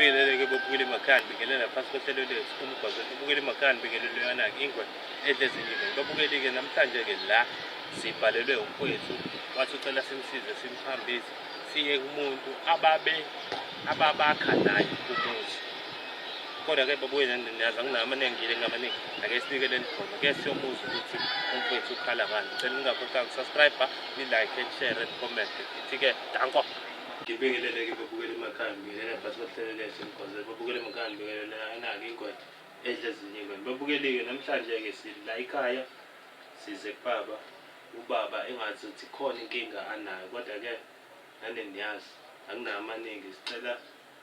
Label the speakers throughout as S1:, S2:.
S1: Ngibingelele-ke bobukela emakhaya ngibingelela phansi kohlelo lethu umgwazo bobukela emakhaya ngibingelele yana-ke ingwe edlezini babukeli-ke namhlanje-ke la sibhalelwe umfowethu wathi ucela simsize simhambise siye kumuntu ababakha naye umuzi. Kodwa-ke babukele niyazi anginamaningi ngamaningi ake sinikeleni khona ke siyomuza ukuthi umfowethu ukhala ngani. Ngicela ningakhohlwa ukusubscribe, ni-like and share and comment. Ithi-ke danko. Ngibingelele-ke babukela emakhaya ngibingelela phansi kohlelo lethu umgwazo babukela emakhaya ngibingelela yana-ke ingwe edlezini ingwe. Babukeli-ke namhlanje-ke sila ekhaya size kubaba. Ubaba engathi uthi khona inkinga anayo kodwa-ke nani niyazi anginayo amaningi sicela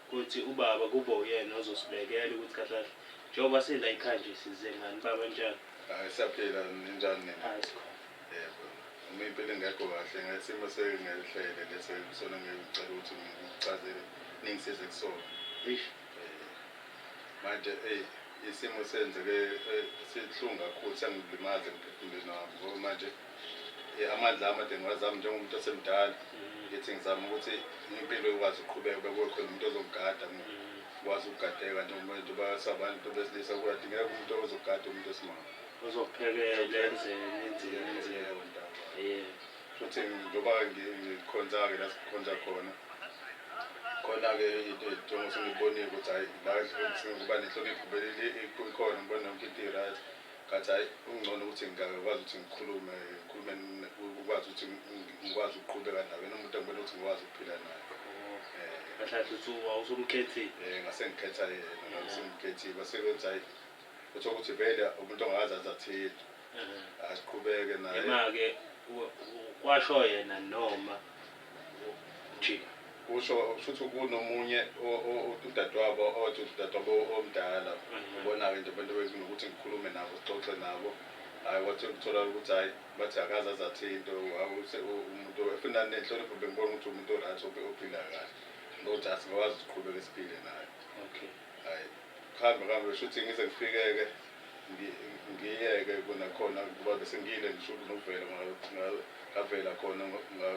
S1: ukuthi ubaba kube uyena ozosibekela ukuthi kahle njengoba sila ekhaya nje size ngani baba njani?
S2: Hayi siyaphila ninjani nina?
S1: Hayi sikhona.
S2: Yebo. Uma impilo ingekho kahle ngesimo sengehlele bese kusona ngicela ukuthi ngichazele ningisize kusona.
S1: Eish.
S2: Manje isimo senzeke sihlungu kakhulu sengilimaze emphefumulweni wami ngoba manje amandla amade ngiwazama njengomuntu osemdala ngithi ngizama ukuthi impilo ikwazi ukuqhubeka bekuwe khona umuntu ozongigada ukwazi ukugadeka noma into basabantu besilisa kuyadingeka umuntu ozogada umuntu wesimame
S1: Uzokuphekela enzeni
S2: futhi ngoba ngikhonza-ke la sikhonza khona-ke into njengoba sengibonile ukuthi hhayi la sengikuba nehlonipho vele ikhona ngibona yonke into i-right ngathi hhayi ungcono ukuthi ngingakwazi ukuthi ngikhulume ukwazi ukuthi ngikwazi ukuqhubeka nawe nomuntu engibona ukuthi ngikwazi ukuphila naye.
S1: Kahle uthi awusumkhethile.
S2: Ngase ngikhetha yena ngasemkhethile basebenza hhayi kutho ukuthi vele umuntu ongazazi athile asiqhubeke naye.
S1: Ema-ke kwasho yena noma nje
S2: kusho futhi kunomunye udadewabo othi udadewabo omdala ubona-ke nje abantu bekunokuthi ngikhulume nabo sixoxe nabo hhayi wathi ukuthola ukuthi hhayi bathi akazazi athinto umuntu efuna nenhlonipho bengibona ukuthi umuntu o-right ophila kahle ngokuthi asingakwazi ukuqhubeka siphile naye.
S1: Okay.
S2: Hhayi kuhambe shuthi ngize ngifike-ke ngiyeke kunakhona kuba bese ngiyile ngisho novela ngavela khona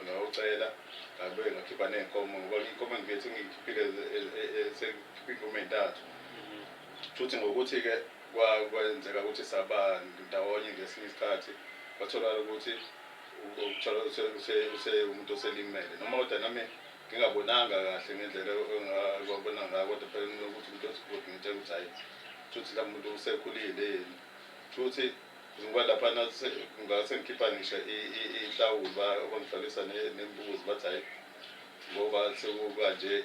S2: ngawucela ngabe ngakhipha ney'nkomo ngoba iy'nkomo engivetse ngiyikhiphile sengikhiphe iy'nkomo ey'ntathu. Futhi ngokuthi-ke kwenzeka ukuthi saba ndawonye ngesinye isikhathi kwatholakala ukuthi umuntu oselimele noma kodwa nami ngingabonanga kahle ngendlela engabona ngayo kodwa phela ukuthi umuntu osigodi ngitshela ukuthi hhayi futhi la muntu usekhulile yini futhi ngoba laphana ngase ngikhipha ngisho ihlawulo bangihlalisa nembuzi bathi hhayi ngoba sekukanje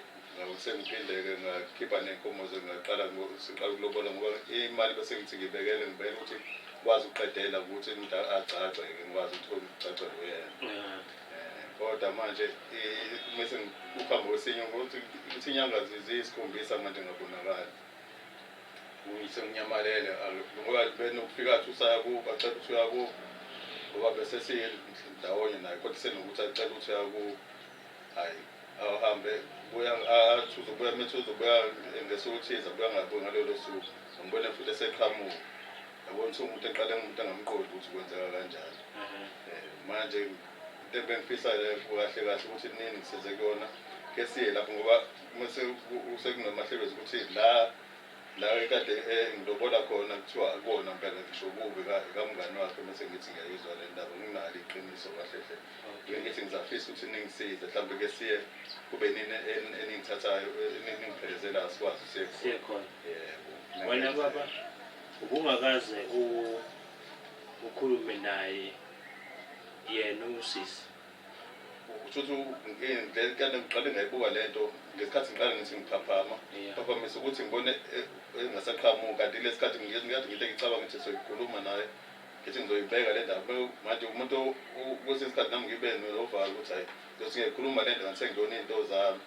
S2: sengiphinde-ke ngakhipha ney'nkomo ngaqala siqala ukulobola ngoba imali bese ngithi ngibekele ukuthi ngikwazi ukuqedela ukuthi umuntu agcagce-ke ngikwazi ukuthi ngicacele uyena. Kodwa manje mese ukuhamba kwesinye ukuthi inyanga ziyisikhombisa manje ngabonakali senginyamalele ngoba benokufika athi usaya kubo acela ukuthi uya kubo ngoba bese siyindawonye naye kodwa senokuthi acela ukuthi uya kubo hhayi ahambe athi uzobuya methi uzobuya ngesuku thize buya ngabuyi ngalolo suku ngibone futhi eseqhamuka yabona ukuthi umuntu eqale ngumuntu engamqondi ukuthi kwenzeka kanjani. Manje into ebengifisa kahle kahle ukuthi nini ngisize kuyona ke siye lapho ngoba mase sekunamahlebezi ukuthi la kade ngilobola khona kuthiwa akubona mpela ngisho kubi kamngani wakhe mase ngithi ngiyayizwa le ndaba nginalo iqiniso kahle hle ngithi ngizafisa ukuthi ningisize mhlawumbe ke siye kube nini eningithathayo ningiphelezela sikwazi siye
S1: khona. Wena baba ubungakaze ukhulume naye yena usisi
S2: ukuthi kade ngiqale ngayibuka lento ngesikhathi ngiqale ngithi ngiphaphama phaphamisa ukuthi ngibone engasaqhamuki kanti lesi sikhathi ngiyathi ngicabanga ukuthi soyikhuluma naye ngithi ngizoyibheka le ndaba manje umuntu kwesinye isikhathi nami ngibe novalo ukuthi hhayi ngizothi ngiyakhuluma le nto ngathi sengiyona iy'nto zami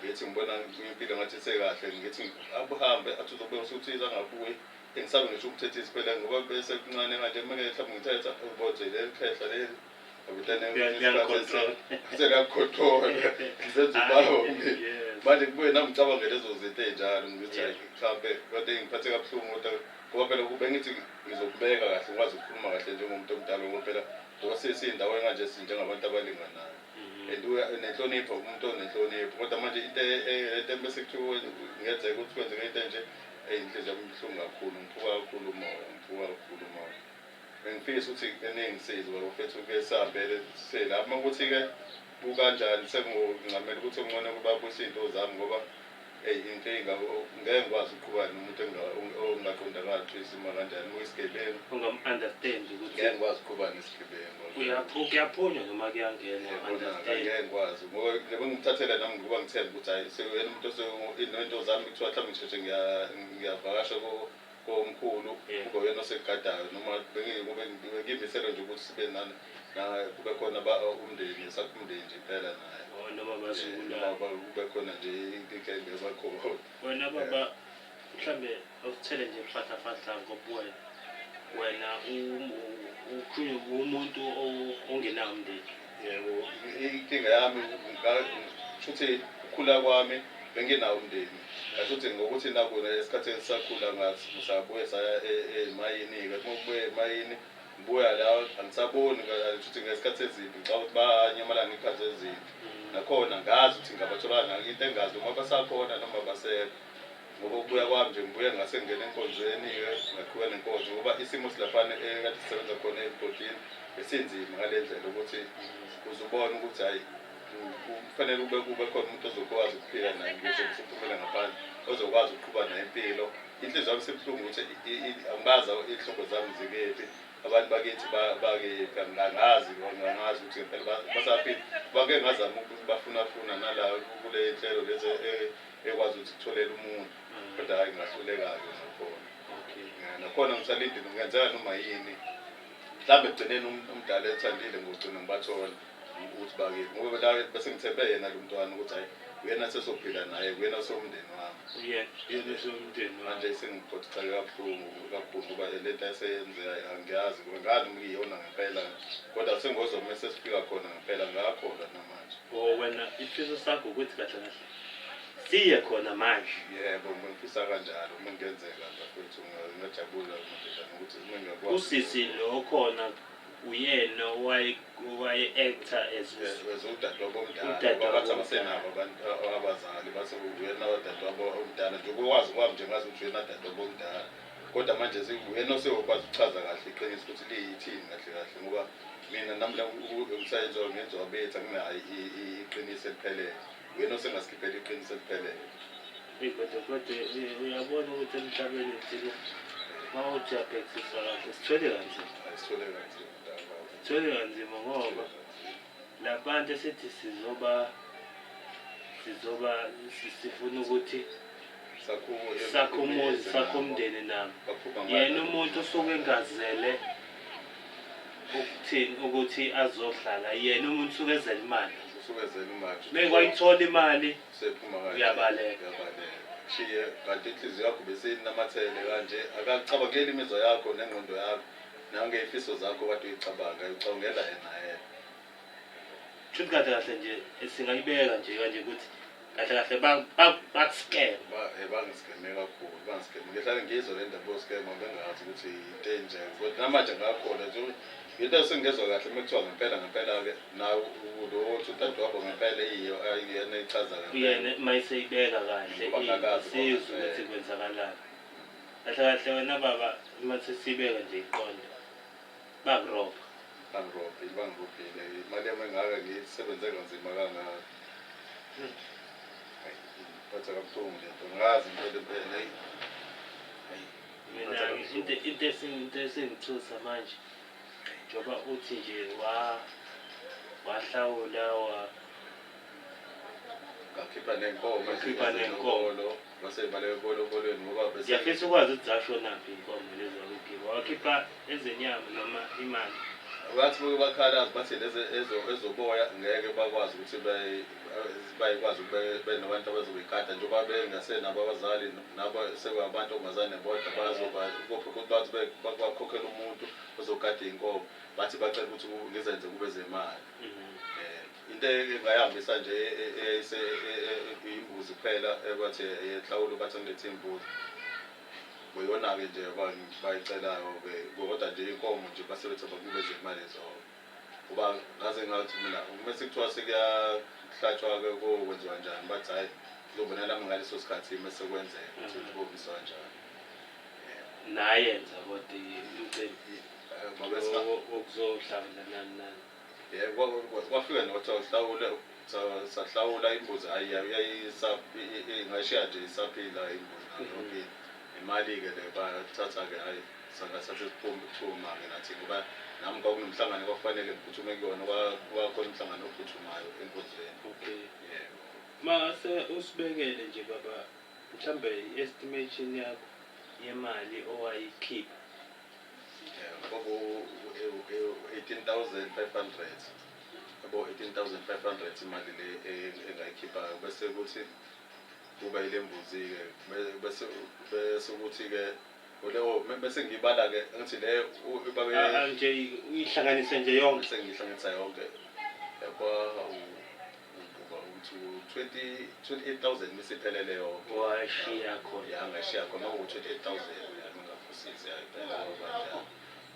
S2: ngithi ngibona impilo ngathi isekahle ngithi abuhambe athi uzobuya usuthize angabuyi engisabe ngisho ukuthethisa phela ngoba bese kuncane kanje uma mhlawumbe ngithetha ubodze leli khehla leli sengakhotrola ngizenza ubawo manje kubuye nami ngicabangele lezo zinto ey'njalo ngithi hhayi mhlawumbe kade ngiphathe kabuhlungu kodwa ngoba phela kube ngithi ngizokubeka kahle ngikwazi ukukhuluma kahle njengomuntu omdala ngoba phela ngoba sesiyindawo enganje sinjengabantu abalinganayo. and nenhlonipho umuntu onenhlonipho kodwa manje into bese kuthiwa ngenzeka ukuthi kwenzeke into nje inhliziyo yami ibuhlungu kakhulu ngiphuka kakhulu umoya bengifisa ukuthi eningisize bafethu ke sihambele selapha ukuthi-ke kukanjani sengingamele ukuthi ngcono kubabuyisa iy'nto zami ngoba inkinga ngeke ngikwazi ukuqhubana nomuntu ongaqondakali ukuthi isimo kanjani kuyisigebengu
S3: ungam-understand ukuthi
S2: ngeke ngikwazi ukuqhubana nesigebengu
S3: kuyaphunywa noma kuyangena
S2: ngeke ngikwazi ngoba bengimthathela nami ngoba ngithemba ukuthi hayi sewena umuntu into zami kuthiwa mhlawumbe ngisheshe ngiyavakasha komkhulu kube uyena osegadayo noma bengimisele nje ukuthi sibe kube khona umndeni sakumndeni nje phela naye
S3: noma bazukula
S2: kube khona nje inkinga ebakhona
S3: wena baba mhlambe usithele nje mfatafahla ngobuwena wena umuntu ongenawo umndeni
S2: yebo inkinga yami futhi ukukhula kwami benginawo umndeni futhi ngokuthi nakuna esikhathi esisakhula ngathi ngisabuye saya emayini-ke uma kubuye emayini ngibuya la angisaboni futhi ngesikhathi ezimbi xa ukuthi banyamalanga ikhathi ezimbi nakhona ngazi ukuthi ngabatholanga into engazi noma basakhona noma basekho ngoba ukubuya kwami nje ngibuye ngase ngene enkonzweni-ke ngaqhubeka nenkonzo ngoba isimo silaphana ekade sisebenza khona emgodini esinzima ngale ndlela ukuthi uzubona ukuthi hayi kufanele kube khona umuntu ozokwazi ukuphila naye ngisho ngisephumela ngaphandle ozokwazi ukuqhuba naye impilo inhliziyo yami sebuhlungu ukuthi angazi iy'hlobo zami zikephi abantu bakithi bakephi angazi ukuthi ngempela basaphila bake ngazama ukubafunafuna nala kule nhlelo lezi ekwazi ukuthi kutholela umuntu kodwa hayi ngahluleka-ke nakhona ngisalindile kungenzeka noma yini mhlawumbe ekugcineni umdala ethandile ngogcina ngibathola ukuthi bakithi ngoba la bese ngithembe yena lo mntwana ukuthi hayi uyena sesophila naye uyena osomndeni wami
S3: uyena osomndeni
S2: manje sengiphothitheke kabuhlungu kakhulu ngoba le nto aseyenze angiyazi ngazi uma iyona ngempela kodwa sengozwa uma sesifika khona ngempela ngakholwa namanje
S3: wena ifiso sakho ukuthi kahle kahle siye khona manje
S2: yebo ngifisa kanjalo uma kungenzeka bafethu ngingajabula madodana ukuthi uma ngingakwazi
S3: usisi lo khona uyena owaye-actor as
S2: udadewabo omdala bathi abasenabo abantu abazali base uyena udadewabo omdala nje ukwazi kwami nje ngazi ukuthi uyena dadewabo omdala kodwa manje uyena oseyokwazi ukuchaza kahle iqiniso ukuthi liyithini kahle kahle ngoba mina nami umsebenzi ngenziwa bethu anginayo iqiniso eliphelele uyena osengasikhiphela iqiniso eliphelele
S3: kodwa uyabona ukuthi emhlabeni thina uma uthi uyabhekisisa kahle sithwele kanzima sithwele kanzima ngoba labantu esithi sifuna ukuthi sakho umuzi sakho umndeni nami yena umuntu osuke engazele ukuthi azohlala yena umuntu usuke ezela imali mekwayithola imali uyabaleka
S2: shiye kanti inhliziyo yakho besinamathele kanje akacabangeli imizwa yakho nengqondo yakho nangey'fiso zakho kade uyicabanga ucabangela yena
S3: futhi kahle kahle nje singayibeka nje kanje ukuthi kahle kahle bakuskema
S2: bangiskeme kakhulu bangiskeme ngihlale ngizwa le ndaba yoskema bengazi ukuthi into enje kodwa namanje ngakhona nje into esengezwa kahle uma kuthiwa ngempela-ke nawe lo udadewabo ngempela iyena echaza
S3: uyena uma eseyibeka kahle sizwe ukuthi kwenzakalani kahle kahle wena baba uma sesibeka nje iqonde bakurobha
S2: bangirobhile imali yami engaka ngisebenze kanzima kangaka phatha kabuhlungu lento ngazi impela
S3: mina into esengithusa manje njengoba uthi nje wahlawula
S2: ngakhipha nenkomo base baleke ebolobolweni ngoba bese
S3: ngiyafisa ukwazi ukuthi zashonaphi iy'nkomo lezo akugiba wakhipha ezenyama noma imali
S2: bathi bakhalazi bathi lezi ezoboya ngeke bakwazi ukuthi bayikwazi benobantu abazobayigada njengoba bengasenabo abazali nabo sekuyabantombazane bodwa bathi bakhokhela umuntu ozogada iy'nkomo bathi bacela ukuthi ngizenze kube zemali into engayihambisa nje imbuzi kuphela ebathi yenhlawulo bathi angilethe imbuzi boyona-ke nje bayicelayo-ke kodwa nje inkomo nje basebethi bakube zemali zona Ngoba ngaze ngathi mina mase kuthiwa sekuyahlatshwa-ke kwenziwa kanjani bathi hayi kuzobona nami ngaleso sikhathi mase kwenzeka ukuthi kubiswa kanjani.
S3: nayenza kodwa umcimbi wokuzohlangana nani.
S2: Yebo kwafika nokuthiwa uhlawule sahlawula imbuzi ngashiya nje isaphila imbuzi yonke imali-ke le bathatha-ke hayi sangasase siphuma-ke nathi ngoba nami kwakunomhlangano kwakufanele ngiphuthume kuyona kwakhona umhlangano ophuthumayo enkundleni.
S3: Okay.
S2: Yebo.
S3: Mase usibekele nje baba mhlambe i-estimation yakho yemali owayikhipha.
S2: Kwaku 18,500 yabo 18,500 imali le engayikhiphayo bese kuthi kuba ile mbuzi-ke bese ukuthi-ke bese ngiyibala-ke ngithi le
S3: Nje uyihlanganise nje yonke.
S2: sengiyihlanganisa yonke ukuthi 28,000 misiphelele yonke.
S3: Washiya khona.
S2: Ya ngashiya khona ku 28,000 ngingafusisi yayiphela kanjalo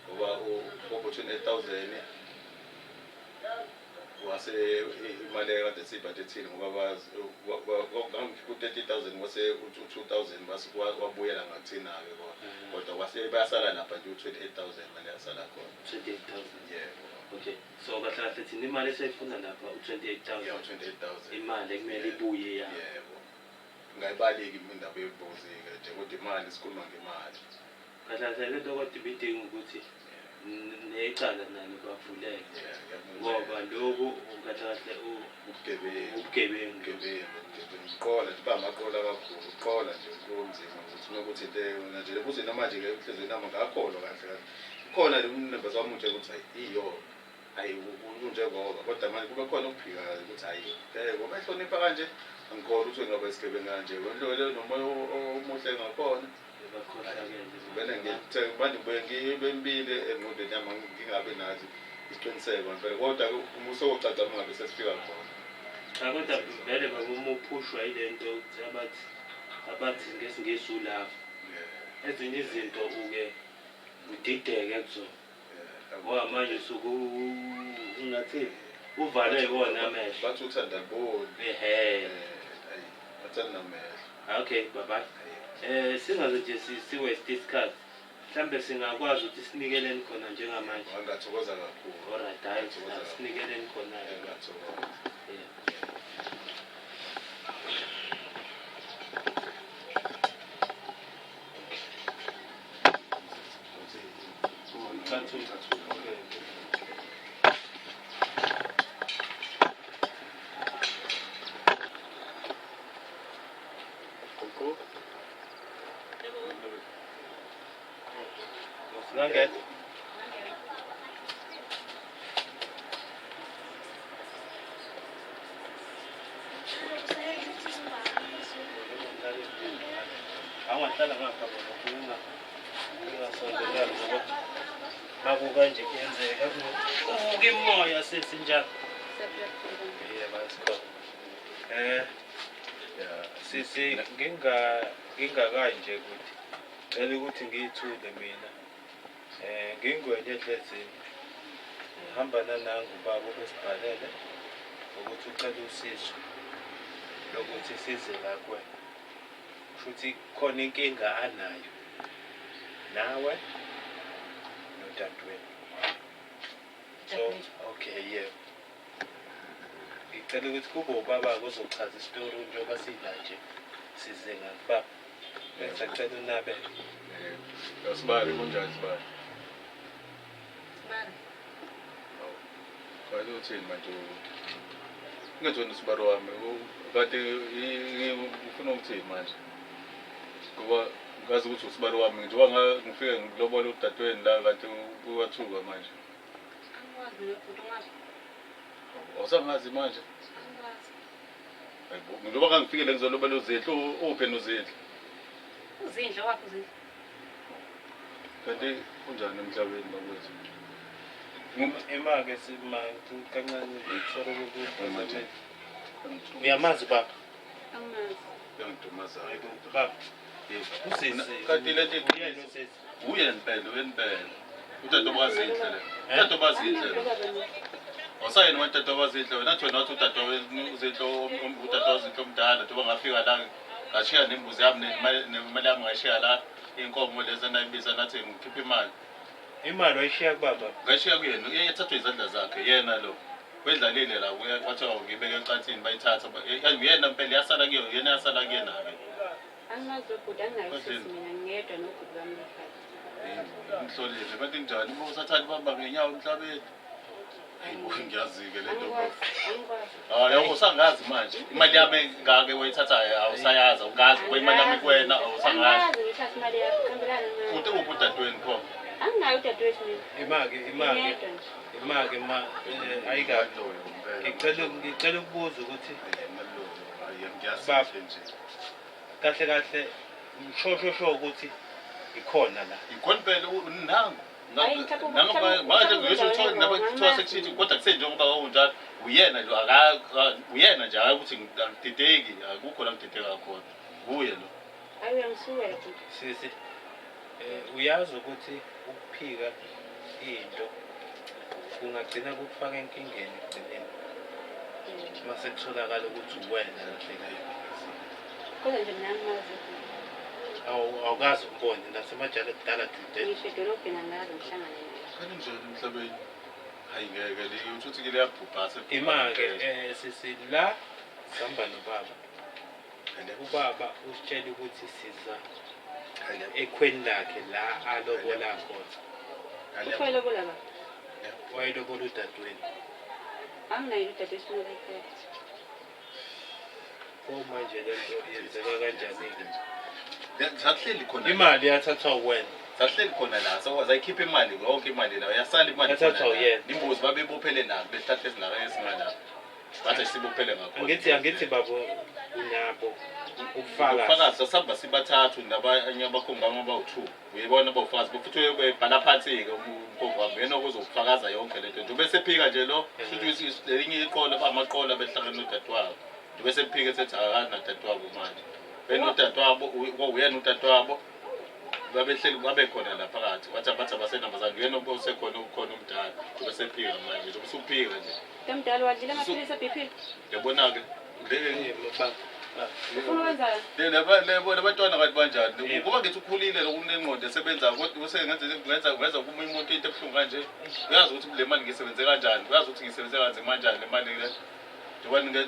S2: ngoba u 28,000 wase imali ekade siyibhadethile ngoba ku 30,000 wase u 2,000 base kwabuyela ngathina-ke kodwa kwase bayasala lapha nje u 28,000 manje yasala khona
S3: 28,000.
S2: yebo.
S3: Okay. So kahle kahle thina imali eseyifuna lapha u 28,000.
S2: Yeah, 28,000
S3: imali ekumele ibuye ya.
S2: yebo. Ngayibaleki indaba yembuzi-ke nje kodwa imali sikhuluma ngemali.
S3: Kahle kahle lento kodwa ibidinga ukuthi necala nalo bavuleke ngoba lokhu kahle kahle ubugebengu
S2: Uqola nje bamaqola kakhulu uqola nje kunzima ukuthi nokuthi into nje ukuthi namanje-ke enhlizweni nami ngakholwa kahle kahle khona le umnembeza wami nje ukuthi iyo hayi unjengoba kodwa manje kube khona ukuphika ukuthi hayi ngoba ehlonipha kanje angikholwa ukuthi ngabe isigebengu kanje wendlole nomoya omuhle ngakhona vele ngibembile engqondweni yami ngingabe nazi isiqiniseko ngempela kodwa umuso wocaca ngabe sesifika khona.
S3: Cha kodwa vele uma uphushwa yilento abathi ngesingesi ulava ezinye izinto uke udideke kuzona ngoba manje usuke ungathi uvale yona amehlo
S2: bathi uthanda liboni bathanda amehlo.
S3: Okay bye. Singaze nje si-waste isikhathi mhlambe singakwazi ukuthi sinikeleni khona njengamanje.
S2: Ngathokoza kakhulu.
S3: Alright, hayi sinikeleni khona.
S2: Ngathokoza.
S3: Nugget. Angahlala ngapha ngoba ngingasondelana ngoba makukanje kuyenzeka kuke imoya sesinjalo. Yebo asikhona. Sisi ngingakanje ukuthi cela ukuthi ngiyithule mina. Ngingwenye ehlezini. Ngihamba nanangu baba ubesibhalele ukuthi ucela usizo lokuthi size la kuwena. Futhi khona inkinga anayo nawe nodadewenu. So okay yebo. Ngicela ukuthi kube ubaba ozochaza isitori njengoba sila nje size ngakubaba. Bese ngicela unabe.
S2: Asibali kunjani sibali? Kade uthini manje ngethona isibalo wami kade ufuna ukuthini manje ngoba ngazi ukuthi usibalo wami njengoba ngifike ngilobole udadewenu la kade kuwathuka manje awusangazi manje hayibo njengoba ngangifike le ngizolobela uzindlu uphe nozindlu
S4: uzindlu wakho uzindlu
S2: kanti kunjani emhlabeni bakwethu
S3: Imake simantu kancane ngithora ukuthi uyamazi baba
S4: amazi
S2: yangidumaza
S3: baba usisi
S2: kanti lento
S3: uyena usisi
S2: uyempela utata obazindle le utata obazindle Awusayeni umatata wazindlo wena athi wena wathi utata wezindlo utata wazindlo omdala njengoba ngafika la ngashiya nembuzi yami nemali yami ngashiya la inkomo lezi nayibiza nathi ngikhipha imali.
S1: Imali wayishiya kubaba.
S2: Ngashiya kuyena uyethathwa izandla zakhe yena lo. Wedlalile la wathi ngibeke ecansini bayithatha yena impela yasala kuyo yena yasala kuyena ke.
S4: Angazi ubhuti angayisisi mina ngiyedwa nobhuti wami ekhaya.
S2: Ngihlolile bathi njani uma usathani bamba ngenyawo emhlabeni. Hayi ngiyazi-ke le nto.
S4: Angikwazi.
S2: Hayi usangazi manje. Imali yami ngake wayithatha awusayazi awukazi imali yami kuwena awusangazi.
S4: Angazi ngithatha imali yakho khambelana nayo.
S2: Uthi uphi udadewenu pho?
S4: Anginayo udadewethu mina.
S1: Imake ma ayikahle. Ngicela ukubuza ukuthi
S2: Baba nje.
S1: kahle mshosho ukuthi ikhona la.
S2: Ikhona phela nangu. Manje ngisho uthola nabathiwa sekusithi kodwa kusenje ngoba unjalo uyena lo uyena nje ukuthi ngidideki akukho la ngidideka khona. Kuye lo.
S4: Hayi uyangisukela futhi.
S1: Sisi uyazi ukuthi ukuphika into kungagcina kufaka enkingeni ekugcineni. Mase kutholakala ukuthi uwena lahlekayo.
S4: Kodwa nje mina angimazi.
S1: Awukazi umbone nasemajala kudala dude.
S4: Ngisho edolobheni angazi ngihlangane naye.
S2: Kanti njalo emhlabeni. Hayi ngeke le uthi uthi ke liyabhubhasa.
S1: Imake sisi la sihamba nobaba. Ubaba usitshela ukuthi siza ekhweni lakhe la alobola khona.
S4: Uthola lobola ba?
S1: Wayelobola udadewenu.
S4: Anginayo udadewethu mina ekhaya.
S1: Manje lento yenzeka kanjani?
S2: Sahleli khona.
S1: Imali yathathwa uwena.
S2: Sahleli khona la sayikhipha imali yonke imali la yasala imali khona. Imbuzi babebophele nabo behlahla ezindaweni ezingala. Bathi sibophele ngakho.
S1: Angithi babo unabo ukufaka.
S2: Ufakazi sasamba sibathathu nabanye abakhomba ngabawu2. Uyibona abawufazi futhi uyebhala phansi ke umkhomba wena okuzofakaza yonke lento. Nje bese phika nje lo futhi elinye iqolo amaqolo behlangana nodadewabo. Bese phika esethi akana dadewabo manje. Wena udadewabo uyena udadewabo babehleli babe khona la phakathi wathi abathi abasenambazana uyena osekhona ukukhona umdala bese phika manje usuphika nje
S4: Kamdala wadlila amaphilisi eBP.
S2: yabona ke
S4: Ufuna ukwenzani?
S2: lebo labantwana kanti banjani kuba ngithi ukhulile lokunengqondo esebenza kodwa usengenza kuma umuntu into ebuhlungu kanje uyazi ukuthi le mali ngisebenze kanjani uyazi ukuthi ngisebenze kanzima kanjani le mali le njengoba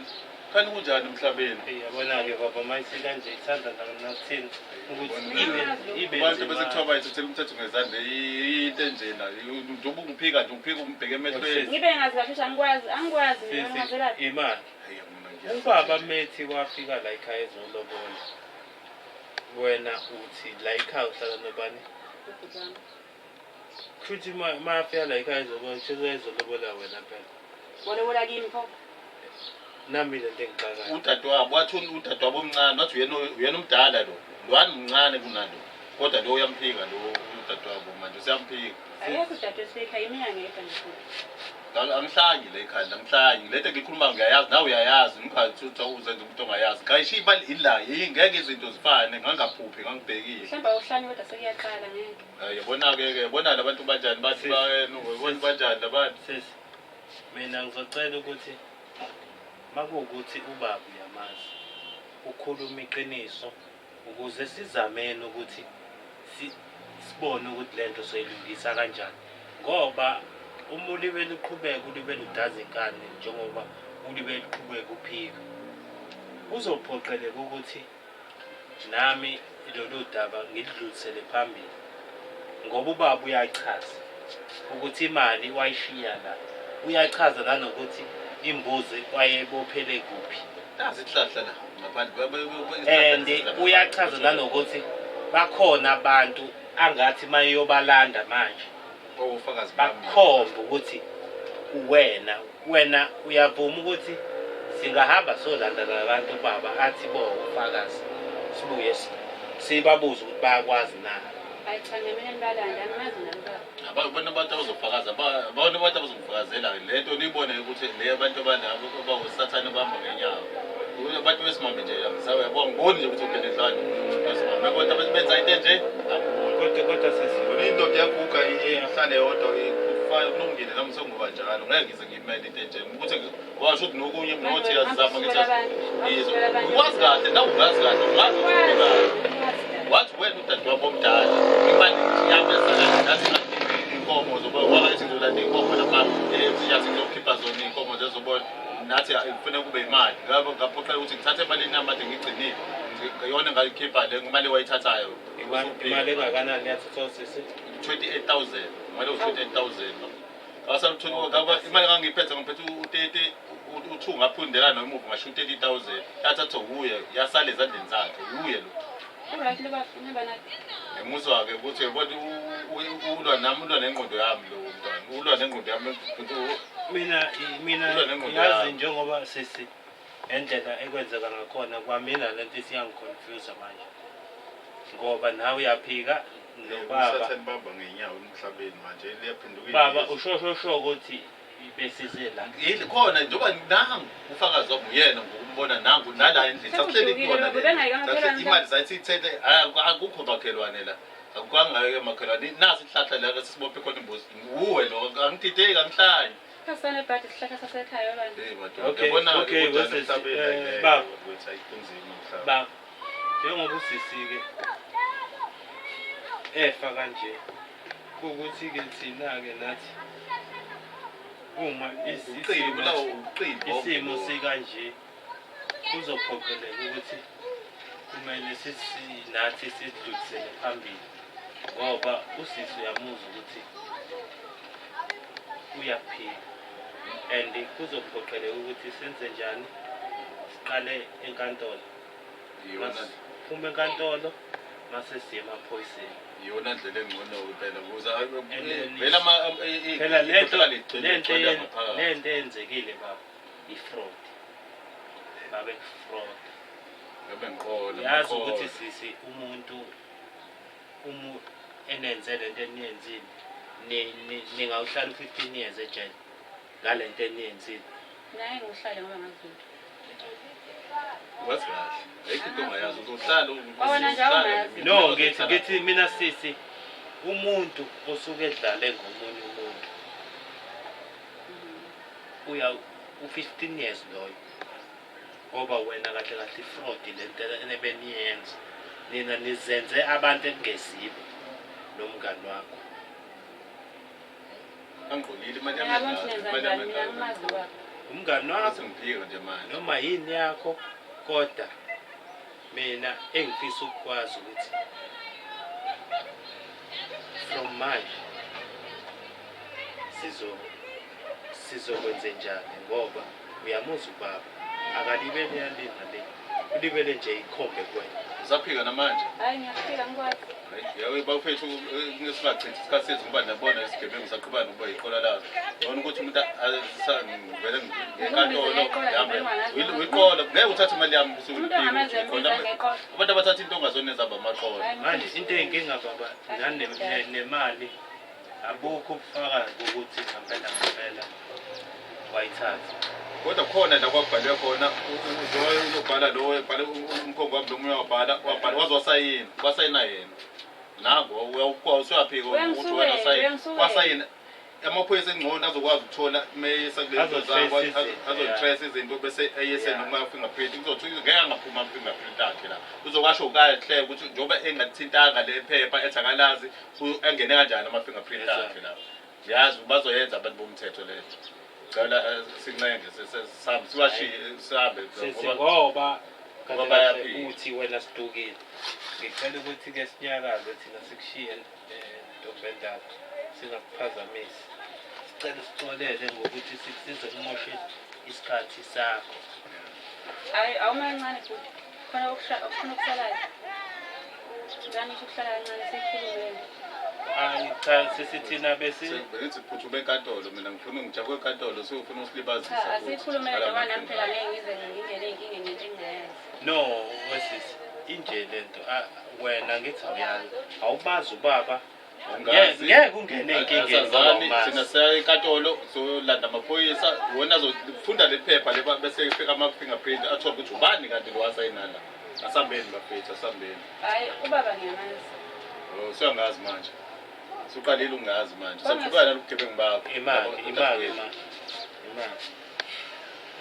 S2: kanti kunjani emhlabeni
S1: yabona ke baba mayisi kanje ithanda nakuthini ukuthi ibe
S2: abantu besekuthiwa bayithathela umthetho ngezandla into enjena njengoba ungiphika nje ungiphika umbheke emehlweni
S4: Ngibe ngazi kahle angikwazi mina ngazela.
S1: imali ubaba methi wafika la ekhaya ezolobola wena uthi la ekhaya uhlala nobani
S4: Ubhuti wami.
S1: futhi mafika la ekhaya ezolobola wena phela
S4: Walobola kimi pho.
S1: nami le nto engicakayo
S2: udadewabo wathi udadewabo omncane wathi uyena umdala lo lwani mncane kunalo kodwa lo uyamphika lo udadewabo manje usiyamphika
S4: Ayekho udadewethu ekhaya mina ngedwa nje.
S2: angihlanyi la ekhaya angihlanyi lento ngikhuluma ngiyayazi nawe uyayazi ngikhathi uzenza umuntu ongayazi kayisho imali ila ngeke izinto zifane ngangaphuphi ngangibhekile
S4: Mhlamba uhlanye kodwa sekuyaqala ngeke.
S2: yabona ke yabona labantu banjani bathi bayena ubona banjani labantu
S1: sisi mina ngizocela ukuthi makuwukuthi ubaba uyamazi ukhuluma iqiniso ukuze sizamene ukuthi sibone ukuthi lento soyilungisa kanjani ngoba uma ulibe luqhubeka ulibe ludaza inkani njengoba ulibe luqhubeka uphika uzophoqeleka ukuthi nami lolu daba ngidlulisele phambili ngoba ubaba uyachaza ukuthi imali wayishiya la uyachaza nanokuthi imbuzi wayebophele kuphi
S2: nazi ihlahla la ngaphandle
S1: and uyachaza nanokuthi bakhona abantu angathi mayobalanda manje
S2: ofakazi
S1: bakhomba ukuthi wena uyavuma ukuthi singahamba solanda labantu baba athi bo ufakazi sibuye sibabuza ukuthi bayakwazi na
S4: Hayi cha mina ngibalanda angimazi nalokho.
S2: abona abantu abazofakaza abona abantu abazofakazela lento nibone ukuthi le abantu abanabo abawosathane bamba ngenyawo abantu besimame nje yamsawe yabona ngiboni nje ukuthi uphele dlani besimame kodwa benza into nje
S1: kodwa sisi
S2: into yaguga ihlale yodwa fire nongile nami sengoba njalo ngeke ngize ngimele into enjena ukuthi washo ukuthi nokunye nothi yazama ngithi ukwazi kahle nawe ungazi kahle ungazi wathi wena udade wakho omdala imali yabesana nathi inkomo zoba wathi ngizolanda inkomo lapha siyathi ngizokhipha zona inkomo zezobona nathi kufanele kube imali ngaphoqa ukuthi ngithathe imali nami manje ngigcinile ngiyona ngayikhipha le imali wayithathayo
S3: imali engakanani yathi sosisi
S2: 28,000 imali u28,000 awasalithola ngoba imali ngangiphethe u30 u2 ngaphundela nomuva ngasho u30,000 yathatha uye yasale ezandleni zakhe uye lo
S4: Alright, liba nathi.
S2: Emuzwa ke ukuthi yabona ulwa nami ulwa nengqondo yami lo mntwana ulwa nengqondo yami
S3: mina yazi njengoba sisi endlela ekwenzeka ngakhona kwamina lento isiyangiconfuse manje ngoba nawe uyaphika nobaba
S2: baba ngenyawo emhlabeni manje liyaphinduka
S3: baba ushosho ukuthi besize la
S2: khona njengoba nangu ufakazi wami uyena ngokumbona nangu nala endlini sakuhleli khona le imali zayithi ithethe akukho makhelwane la akukwangayo makhelwane nasi ihlahla la sisibophe khona imbuzi uwe lo angidideki angihlanye
S4: Kasane bhathi sihlahla sasekhaya abantu.
S3: Okay baba baba njengoba usisike efa kanje ukuthi ke thina ke nathi uma isimo sikanje kuzophoqeleka ukuthi kumele nathi sidlulisele phambili ngoba usisi uyamuzwa ukuthi uyaphila and kuzophoqeleka ukuthi senze njani siqale enkantolo phuma enkantolo mase siye emaphoyiseni
S2: iyona ndlela engcono phela ukuze
S3: phela lento eyenzekile baba i-fraud babe fraud yazi ukuthi sisi umuntu enenze lento eniyenzile ningawuhlala 15 years ejele ngale nto eniyenzile
S4: Naye ngihlale ngoba ngazulu.
S2: wazi kahle ayikho into ongayazi uzohlala
S3: no ngithi mina sisi umuntu osuke edlale ngomunye umuntu uya u15 years loyo ngoba wena kahle fraud lento enebeniyenza nina nizenze abantu engesibo nomngani wakho
S2: angqolile imali
S4: Yabona sinenzani mina ngimazi baba.
S3: umngani wakho
S2: sengiphika nje manje
S3: noma yini yakho kodwa mina engifisa ukwazi ukuthi from manje sizokwenze njani ngoba uyamuzwa ubaba akalibele yalina le ulibele nje ikhombe kwena
S2: usaphika namanje
S4: Hayi ngiyaphila ngikwazi.
S2: yawe bafethu ngesingachithi isikhathi sethu ngoba nabona isigebengu saqhubana ukuba iqola lazo ngibona ukuthi umuntu vele ngenkantolo yami uyiqola ngeke uthathe imali yami abantu abathatha into ongazona ezaba amaqola
S3: manje into eyinkinga baba nemali abukho ubufakazi ukuthi ngempela wayithatha
S2: kodwa khona la kwabhalwe khona uzobhala lo ebhala umkhongo wami lomunye wabhala wasayina yena nango usuyaphika ukuthi wena wasayina amaphoyisa engcono azokwazi ukuthola meyesakulezo zabo azotrace izinto bese eyesena uma fingerprint kuzothi ngeke angaphuma fingerprint yakhe la uzokwasho kahle ukuthi njoba engathintanga le phepha ethakalazi engene kanjani ama fingerprint yakhe la yazi bazoyenza abantu bomthetho letho cala sincenge sesihambe siwashiye sihambe
S3: ngoba kahle uthi wena sidukile ngicela ukuthi ke sinyakaze thina sikushiye ntombendala singakuphazamisi sicela sixolele ngokuthi sikusize kumoshe isikhathi sakho
S4: Hayi awumancane futhi. Khona ukufuna ukuhlala. Ngani ukuhlala kancane sikhulumeni.
S3: hayi cha sisithina bese
S2: bengithi phuthume enkantolo mina ngifuna ngijabule enkantolo sifuna usilibazisa
S4: Cha asikhulume ngoba nami phela ngeke ngize ngingene inkinga ngento engiyazi.
S3: no wesisi inje lento wena ngithi awuyazi awubazi ubaba ngeke ungene enkingeni
S2: thina saya enkantolo zolanda amaphoyisa wona azofunda le phepha leba bese ifika ama-fingerprint athola ukuthi ubani kanti lo wasayinala asambeni bafethu asambeni
S4: Hayi ubaba ngiyamazi.
S2: siyangazi manje Suqalile ungazi manje. Sekuqala lobugebengu bakho.
S3: Imali.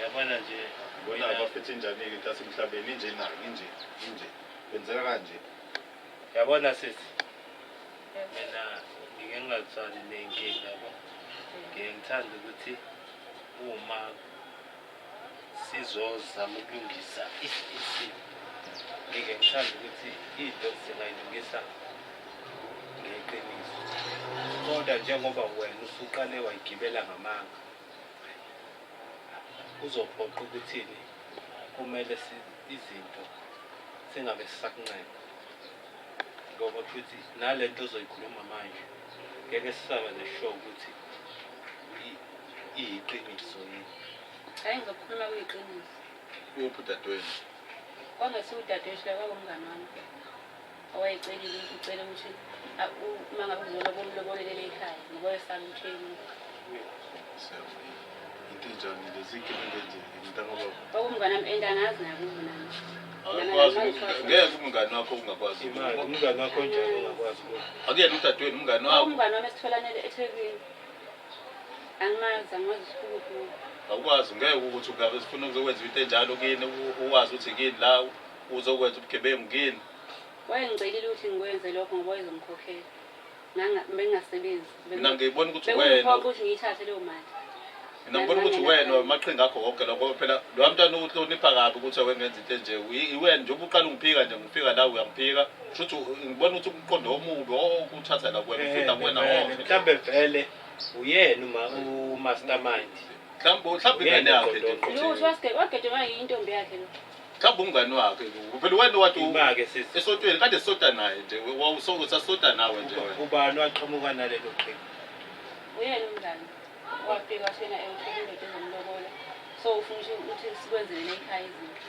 S3: Yabona nje
S2: Bona abafethe njani ke tasemhlabeni inje kwenzeka kanje.
S3: yabona sisi mina ngike ngingathwali nenkinga yabo. Ngithanda ukuthi uma sizozama ukulungisa isimo ngike ngithanda ukuthi into singayilungisa ngeqiniso. Kodwa njengoba wena usuqale wayigibela ngamanga uzophoqa ukuthini kumele izinto singabe sisakunqeba ngoba futhi nalento ozoyikhuluma manje ngeke sisaba neshow ukuthi iyiqiniso yini.
S4: Hayi ngizokhuluma kuyiqiniso.
S2: Uyophuthadweni.
S4: Kwangesiye udadewethu la kwakumngani wami. Owayecelile ucela ukuthi uma ngabe uzolobolele ekhaya ngoba esala umtheni.
S2: Intinjani lezi inkimbi nje ngitanga
S4: Kwakumngani wami endangazi nakubo nami.
S2: Ngeke umngani wakho ungakwazi.
S3: Imali umngani wakho njalo ungakwazi ukuthi
S2: Akuyena udadewenu umngani wakho.
S4: Umngani wami esitholanele eThekwini. Angimazi ukuthi
S2: Awukwazi ngeke ukuthi ungabe sifuna ukuzokwenza into enjalo kini uwazi ukuthi kini la uzokwenza ubugebengu kini.
S4: wayengicelile ukuthi ngikwenze lokho ngoba izongikhokhela. Bengingasebenzi.
S2: Mina ngibona ukuthi wena
S4: ukuthi ngiyithathe leyo mali.
S2: Mina ngibona ukuthi wena amaqhinga akho wonke lokho phela lo mntwana uhlonipha kabi ukuthi wengenza into enje iwena nje ubuqala ungiphika nje ngifika la uyangiphika futhi ngibona ukuthi umqondo omubi okuthatha la kuwena ufika kuwena wonke
S3: mhlambe vele uyena umastermind
S2: mhlawumbe ingane yakhe
S4: Lutho wagedwa yintombi yakhe lo.
S2: mhlawumbe umngani wakhe phela wena wathi
S3: imake sisi
S2: esotweni kade sota naye nje wawusokuthi asota nawe nje wena
S3: ubani waqhamuka nalelo qhinga
S4: Uyena umngani. Wafika thina emhlabeni ezomlobola. So ufuna ukuthi sikwenzele ekhaya izinto.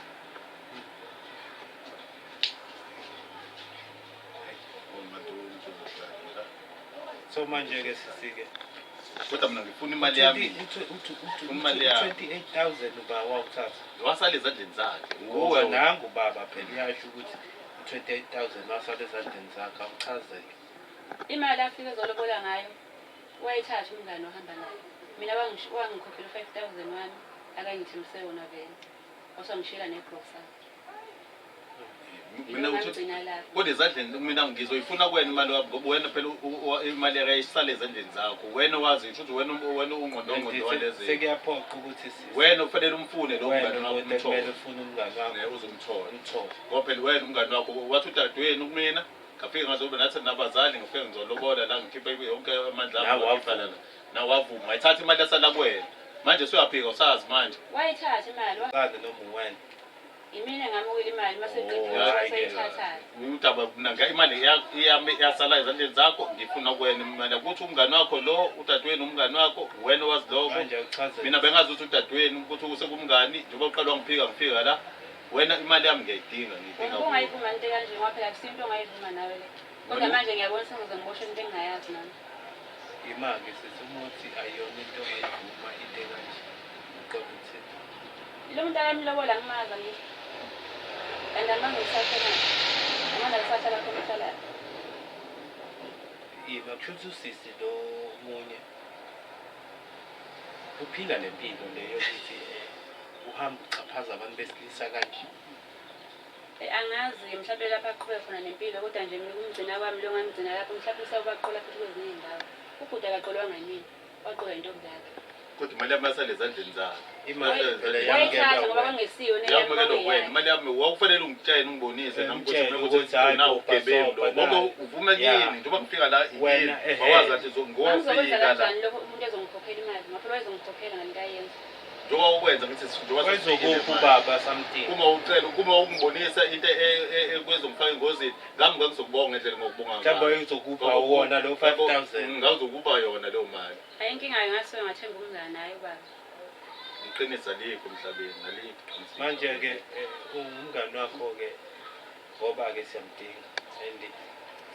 S3: so manje ke sisike
S2: kodwa mina ngifuna imali yami imali yami
S3: 28,000 uba wawuthatha
S2: wasala ezandleni zakhe
S3: nguwe nangu baba phela iyasho ukuthi 28,000 wasala ezandleni zakhe awuchazeke
S4: Imali afika ezolobola ngayo. Wayithatha umngani ohamba naye. Mina wangikhokhela 5,000 wami akangithembise yona vele. Wasangishela negrosa.
S2: mina uthi kodwa ezandleni mina ngizoyifuna kuwena imali yakho ngoba wena phela imali yakhe isale ezandleni zakho wena wazi ukuthi wena ungqondongondo walezi
S3: sekuyaphoqa ukuthi
S2: wena ufanele umfune lo mngani wakho
S3: kumele ufune umngani wakho
S2: uzomthola
S3: umthola
S2: ngoba phela wena umngani wakho wathi udadewenu kumina ngafika ngazobe nathi nabazali ngifike ngizolobola la ngikhiphe yonke amandla akho nawe wavuma ayithatha imali yasala kuwena manje suyaphika usazi manje
S4: Wayithatha imali.
S3: kaze noma wena
S4: Imina ngamukela imali mase sayithatha.
S2: Udaba mina imali iyami yasala ezandleni zakho ngifuna kuwena imali ukuthi umngani wakho lo udadewenu umngani wakho wena wazi lokho
S3: manje uchaze
S2: mina bengazi ukuthi udadewenu ukuthi usekumngani njengoba uqala ngifika la wena imali yami ngiyayidinga
S4: Ungayivuma into kanje ngoba phela kusinto ongayivuma nawe le. Kodwa manje ngiyabona sengize ngiboshe into engingayazi nami.
S3: imake sesumuthi ayona into ongayivuma into kanje uqonda ukuthi
S4: Lo muntu ayamlobola ngimaza ngithi. And amangisathe amanda ngisatha khona uhlala.
S3: Bakushuthi usisi lo munye uphila lempilo leyo ukuthi uhamba uchaphaza abantu besilisa kanje
S4: Angazi mhlawumbe lapha aqhubeka khona nempilo kodwa nje mina umgcina kwami lo ngamgcina lapho mhlawumbe sawubaqola futhi kwezinye indawo. Ubhuda akaqolwanga yini. Waqola intombi yakhe.
S2: kodwa imali yami yasala ezandleni zakho
S3: imali vele
S4: Wayithatha ngoba
S3: yamukela
S4: kwangesiyo
S2: yamukela wena imali yami wakufanele ungitshene ungibonise
S3: Ngitshele
S2: ukuthi
S3: ukuthi hayi,
S2: nawe ugebengu
S3: ubhasoba,
S2: ngoba
S3: nayi.
S2: uvume
S3: Ya.
S2: kini njengoba ngifika la
S3: Wena,
S2: bawazi kathi
S4: Ngizokwenza
S2: ngofika la
S4: kanjani lokho umuntu ezongikhokhela imali. Ngapha wayezongikhokhela ngalikayenza.
S2: njengoba ukwenza ngithi njengoba
S3: kwezokuphi ubaba something
S2: uma ungibonisa into ekwezongifaka engozini ngami ngizokubonga ngendlela ngokubonga
S3: mhlawumbe uzokupha wona lo 5,000
S2: ngazokuba yona leyo mali
S4: Hayi inkinga ngasuke ngathemba umngane naye baba.
S2: iqiniso alikho emhlabeni alikho
S3: manje ke umngani wakho ke ngoba ke siyamdinga and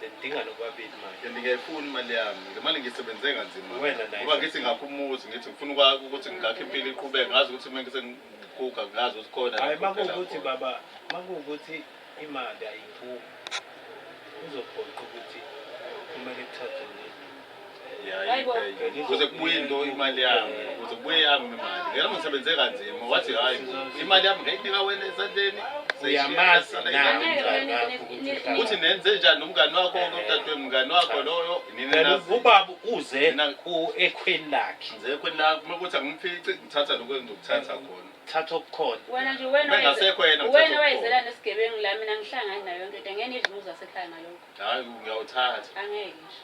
S3: sidinga nobabili manje
S2: ngiyayifuna imali yami le mali ngisebenze kanzima
S3: Wena naye.
S2: ngoba ngithi ngakho umuzi ngithi ngifuna ukuthi ngakho impilo iqhubeke ngazi ukuthi uma ngisengikuka ngazi ukuthi khona
S3: hayi makuwukuthi baba makuwukuthi imali ayiphumi uzophoqa ukuthi kumele kuthathe
S4: Hayibo.
S2: ukuze kubuye into imali yami ukuze kubuye yami imali ngeke ngisebenze kanzima wathi hayi imali yami ngayinika wena esandleni
S3: Uyamazi
S2: ukuthi nenze njani umngani wakho udadewenu umngani wakho loyo
S3: phela ubaba uze ekhweni lakhe
S2: ngize khona la uma ukuthi angimfici ngithatha lokwenza ukuthatha khona
S3: thatha okukhona
S4: Wena nje
S2: Bengasekho yena,
S4: wena
S2: ngithatha
S4: wayezela nesigebengu la mina ngihlangana nayo yonke into ngeke nidle umuzi wasekhaya ngalokho.
S2: hayi ngiyawuthatha
S4: Angeke ngisho.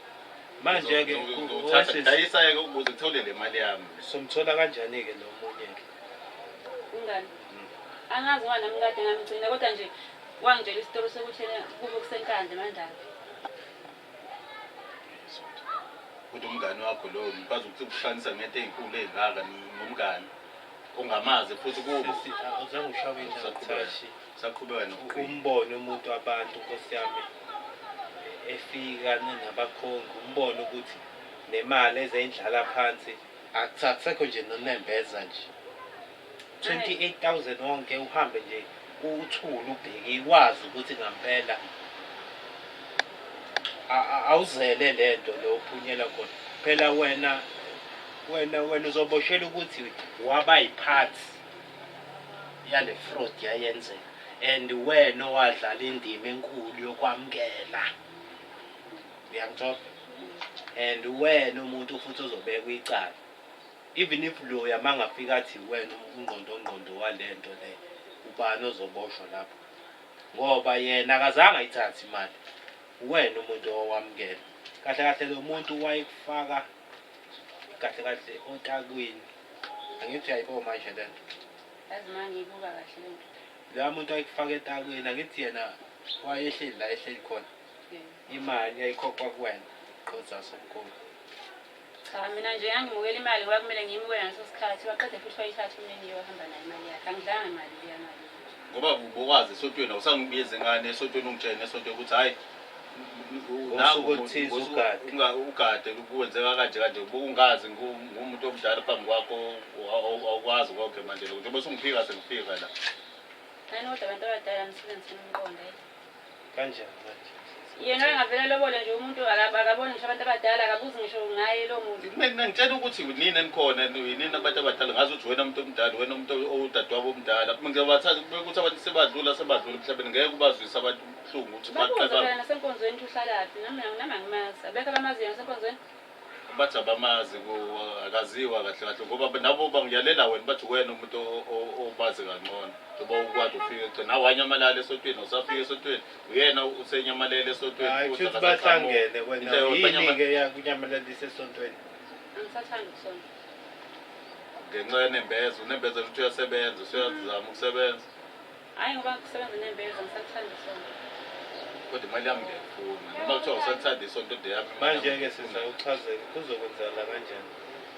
S3: manje-ke
S2: ngizothatha ngidayisa-ke ukuze ngithole le mali yami
S3: somthola kanjani-ke lo munye-ke
S4: Ungani? Angazi ngoba nami kade ngamgcina kodwa nje wangitshela isitori sokuthi yena kube kusenkandla eMandala.
S2: ukuthi umngani wakho loyo ngikwazi ukuthi ukuhlanganisa ngento ey'nkulu ey'ngaka nomngani ongamazi futhi kubo
S3: uzange ushawe indathi
S2: saqhubeka nokuqina
S3: umbone umuntu abantu nkosi yami efika nabakhongi umbone ukuthi nemali ezeyindlala phansi akusekho nje nonembeza nje 28,000 wonke uhambe nje uthule ubheke ikwazi ukuthi ngampela awuzele lento lo uphunyela khona phela wena uzoboshela ukuthi waba yiphathi yale fraud yayenzeka and wena owadlala indima enkulu yokwamukela uyangithola and wena umuntu futhi uzobekwa icala even if lo yamangafika athi wena ungqondo walento le ubani ozoboshwa lapho ngoba yena akazange ayithathe imali wena umuntu owamukela kahle kahle lo muntu wayekufaka kahle kahle otakwini angithi uyayibo manje lento
S4: Yazi manje ngiyibuka kahle lento.
S3: la muntu ayikufaka etakwini angithi yena wayehleli la ehleli khona imali yayikhokhwa kuwena qotha somkhulu
S4: Cha mina nje angimukela imali ngoba kumele ngiyimukele ngaso sikhathi waqede futhi wayithatha umnini wahamba nayo imali yakhe. Angidlanga imali leya mali.
S2: ngoba ubokwazi esontweni awusangibize ngane esontweni ungitshene esontweni ukuthi hayi
S3: Usuku oluthize
S2: ugade kuwenzeka kanje kanje ungazi ngumuntu omdala phambi kwakho awukwazi konke manje lokho njengoba sengifika sengifika la
S4: Hayi kodwa abantu abadala nisebenzisana umqondo hayi.
S3: kanjani manje
S4: Yena engavela lobole nje umuntu akaboni ngisho abantu abadala akabuzi ngisho ngaye lo muntu.
S2: mina ngitshela ukuthi nini enikhona yini abantu abadala ngazi ukuthi wena umuntu omdala wena umuntu owudadewabo omdala ngizobathatha ukuthi abantu sebadlula emhlabeni ngeke ubazwise abantu ubuhlungu ukuthi
S4: Bakuza
S2: baqeba
S4: phela nasenkonzweni uhlalaphi nami angimazi. Abekho abamaziyo nasenkonzweni.
S2: bathi abamazi akaziwa kahle kahle ngoba nabo bangiyalela wena bathi wena umuntu obazi kangcono njengoba ukwazi ufike egcina nawe wanyamalala esontweni usafika esontweni uyena usenyamalele esontweni
S3: hayi futhi bahlangene wena yini-ke yakunyamalelisa esontweni
S4: Angisathandi ukusonto.
S2: ngenxa yenembezo unembezo ukuthi uyasebenza usuyazama ukusebenza
S4: Hayi ngoba kusebenza nembeza ngisathanda isonto.
S2: kodwa imali yami ngiyayifuna noma kuthiwa usathanda isonto ode yami
S3: manje-ke sizawuchazela kuzokwenzakala kanjani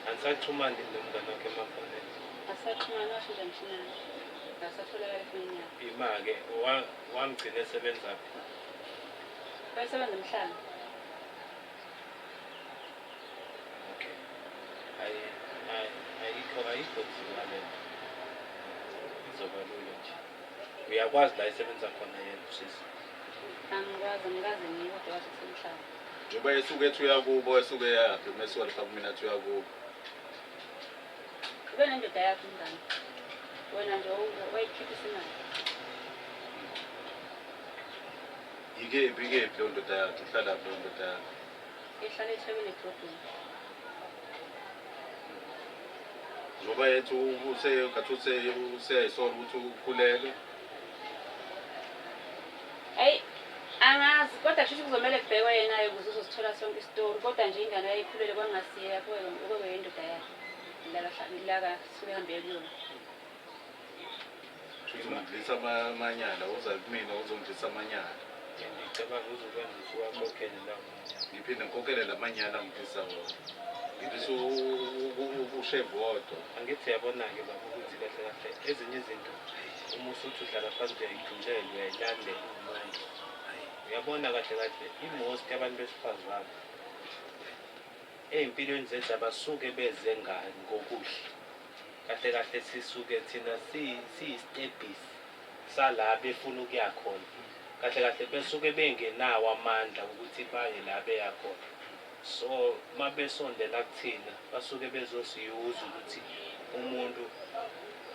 S3: anisaxhumani nomngane wakhe emafoneni
S4: Asaxhumana washo nje mshinana. Ngasatholakala efonini yakhe.
S3: ima-ke wamgcina esebenzaphi
S4: Wayesebenza emhlanga.
S3: okay ayikho nzima lento izoba lula nje uyakwazi la isebenza khona yena usisi
S4: Angikwazi ngiyi kodwa washo kusemhlanga.
S2: njengoba esuke ethi uyakubo esuke yaphi mesuka lapha kumina ethi uyakubo
S4: Ube nendoda yakho umngane. Wena nje wayikhiphisa imali.
S2: ikephi leyo ndoda yakhe ihlalaphi leyo ndoda yakhe
S4: Ihlala eThekwini edrobheni.
S2: njengoba yethi useyayisola ukuthi ukhulelwe
S4: Hayi angazi kodwa kusho kuzomela kubhekwe yena ukuze uzosithola sonke isitori kodwa nje ingane yayikhulele kwangasiye lapho okwe indoda yakhe. La suke hambe kuyona.
S2: uzongidlisa amanyala uza kumina uzongidlisa amanyala
S3: ngicabanga uzokwenza usuwakhokhele lawo
S2: ngiphinde ngikhokhele la manyala ngidlisa wona ngidlisa ushevu wodwa
S3: angithi yabona-ke baba ukuthi kahle kahle ezinye izinto uma usuthi udlala phansi uyayigculela uyayilandela umanje uyabona kahle kahle imost abantu besifazane ey'mpilweni zethu abasuke beze ngani ngokuhle kahle kahle sisuke thina siyistebhisi sala befuna ukuya khona kahle kahle besuke bengenawo amandla ukuthi baye la beya khona So mabesondela kuthina basuke bezosiyuza ukuthi umuntu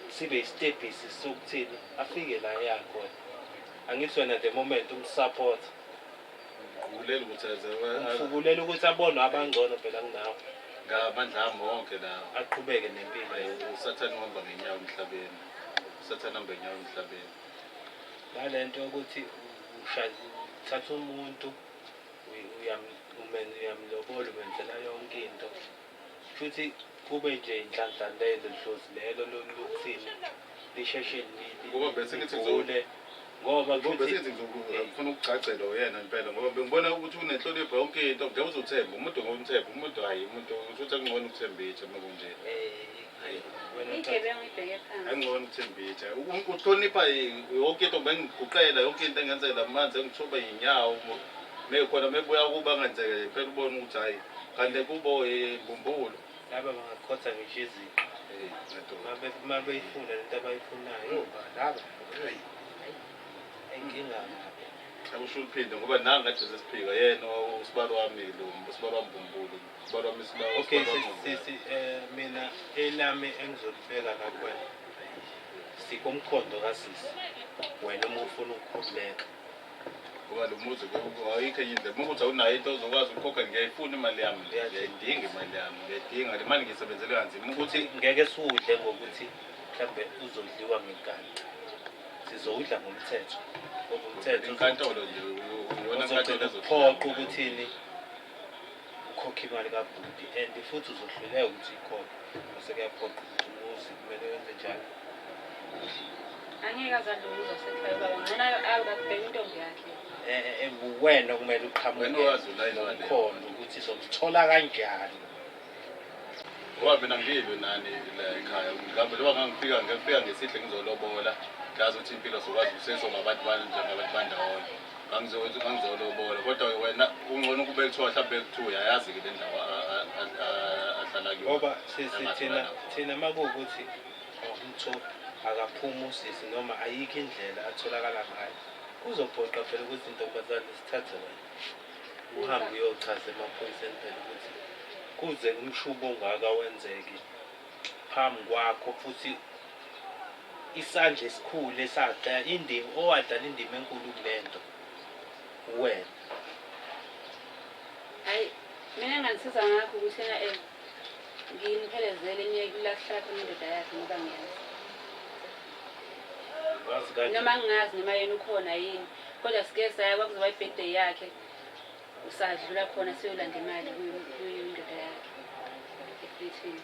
S3: sibe isitebhisi sokuthini afike la yakhona. Angithi wena the moment umsupport
S2: Kulela ukuthi
S3: umfukulela ukuthi abone abangcono phela kunawe
S2: ngamandla ami wonke lawo
S3: aqhubeke nempilo.
S2: usathane uhamba ngenyawo emhlabeni. Usathane uhamba ngenyawo emhlabeni.
S3: Ngalento yokuthi uthatha umuntu uyamlobola umenzela yonke into futhi kube nje inhlanhla lelo dlozi lelo lokuthini lisheshe
S2: Ngoba bese ngithi
S3: ngoba
S2: ngoba bese ngifuna ukugcagcelwa uyena impela ngoba bengibona ukuthi unenhlonipho yonke into nje uzothemba umuntu ngomthemba umuntu hayi umuntu uthi akungcono ukuthembitha makunje
S4: igebengu ibheke phansi
S2: angcono ukuthembitha uhlonipha yonke into bengiguqela yonke into engenzela amanzi engithuba inyawo mekhona mebuya kuba ngenzeke impela ubone ukuthi hayi kanti kubo imbumbulu
S3: laba bangakhotha ngisho iziqu mabeyifuna lento abayifunayo laba inkinga ngabe
S2: akusho uphinde ngoba nanga kade sesiphika yena usibalo wami lo usibalo wami mbumbulu usibalo wami sibalo
S3: okay mina elami engizolibeka la kuwena sikomkhondo kasisi wena uma ufuna ukukhululeka
S2: ngoba lo muzi ayikho yindle uma ukuthi awunayo into ozokwazi ukukhokha ngiyayifuna imali yami ngiyayidinga imali yami ngiyayidinga le mali ngiyisebenzele kanzima ukuthi
S3: ngeke siwudle ngokuthi mhlawumbe uzodliwa ngenkani sizowudla ngomthetho ngoba umthetho
S2: inkantolo nje uyona inkantolo
S3: ezophoqa ukuthini ukhokhe imali kabhuti and futhi uzohluleka ukuthi ikhokhe bese kuyaphoqa ukuthi umuzi kumele wenze njalo
S4: angeke azadluluza sekhaya baba ngcono akubheka intombi yakhe
S3: wena kumele uqhamuke nomkhondo ukuthi sizomthola kanjani
S2: ngoba mina ngilwe nani la ekhaya ngihambe loba ngifika ngesihle ngizolobola ngazi ukuthi impilo sokwazi useso ngabantu njengabantu bandawonye ngangizolobola kodwa wena ungcono kube kuthiwa mhlawumbe kuthiwa uyayazi-ke le ndawo ahlala kuyo
S3: ngoba thina makuwukuthi umtho akaphuma usisi noma ayikho indlela atholakala ngayo kuzophoqa phela ukuthi intombazane sithathe wena uhambe uyochaza emaphoyiseni phela ukuthi kuze umshubo ongaka wenzeke phambi kwakho futhi isandla esikhulu esadla indima owadlala indima enkulu kulento wena
S4: hayi mina ngangisiza ngakho ukuthi yena ngimphelezele niye kulahlala khona indoda yakhe ngoba ngiyazi noma ngingazi noma yena ukhona yini kodwa sike saya kwakuzoba i-birthday yakhe usadlula khona siyolanda imali kuyo indoda yakhe eflithini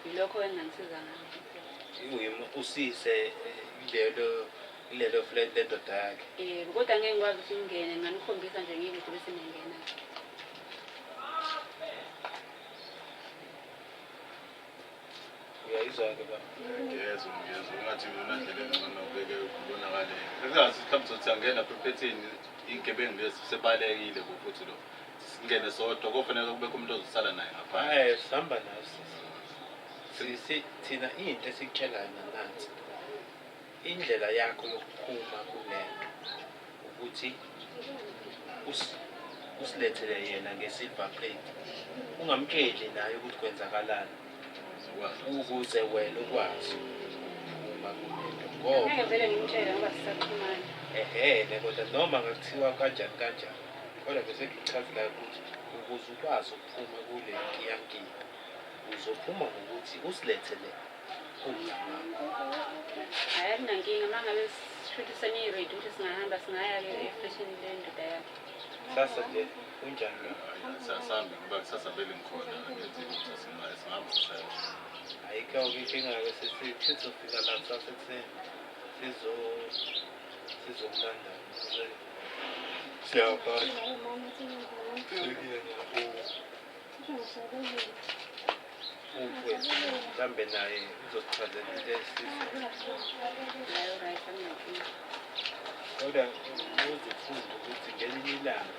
S4: yilokho engangisiza ngakho
S3: usise lelo flat lendoda yakhe
S4: yebo kodwa ngeke ngikwazi ukuthi ngingene nginganikhombisa nje ngikude bese ningena
S3: uyayizwa-ke ba
S2: ngiyezwa ungathi mina ndlela engibeke kubonakale ngazi mhlawumbe sokuthi angena phephetini igebengu lesi sebalekile futhi lo singene sodwa kofanele kubekho umuntu ozosala naye ngaphandle
S3: sihamba naso thina into esikutshelayo nanansi indlela yakho yokuphuma kulento ukuthi usilethele yena nge-silver plate ungamtsheli naye ukuthi kwenzakalani ukuze wena ukwazi uma kulento ngoba
S4: ngeke vele ngimtshele ngoba sisaxhumana
S3: ehele kodwa noma ngakuthiwa kanjani kodwa bese ngichazela ukuthi ukuze ukwazi ukuphuma kule nkiyankinga uzophuma ngokuthi usilethele umngakho
S4: hayi akunankinga uma ngabe futhi seniyi-ready ukuthi singahamba singaya-ke efleshini le ndoda yakhe
S3: sasa nje kunjani
S2: sasambe ngoba kusasa vele ngikhona ngenzela ukuthi singahamba kusasa
S3: ayikho-ke inkinga-ke sizofika la kusasa ekuseni sizomlanda siyabhala umfowethu mhlambe naye uzosichazela into
S4: nayo right akunankinga
S3: kodwa uzifunda ukuthi ngelinye ilanga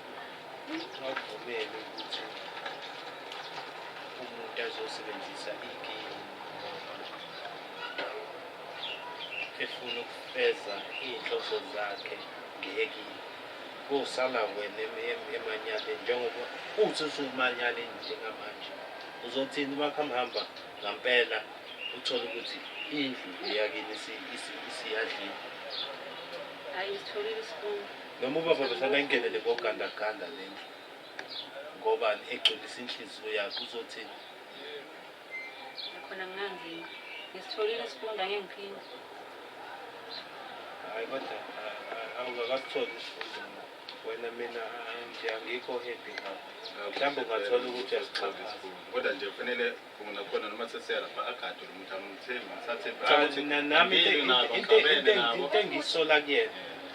S3: awuvumele ukuthi umuntu azosebenzisa iginga efuna ukufeza iy'nhloso zakhe ngekinga kusala wena emanyaleni njengoba uthi usumanyaleni njengamanje uzothini uma kuhamba ngampela uthola ukuthi indlu yakini isiyadlini
S4: Hayi isitholile isifundo.
S3: noma ubaba besangenele bogandaganda lendlu ngoba egculisa inhliziyo yakhe uzothini
S4: Khona nginganzima. Ngisitholile isifundo angeke ngiphinde.
S3: hayi kodwa awungakasitholi isifundo wena mina nje angikho happy ngakho mhlawumbe ungathola ukuthi uyasixhaphaza
S2: kodwa nje kufanele nakhona noma sesiya lapha agade lo muntu amthembi
S3: nami into engiyisola kuyena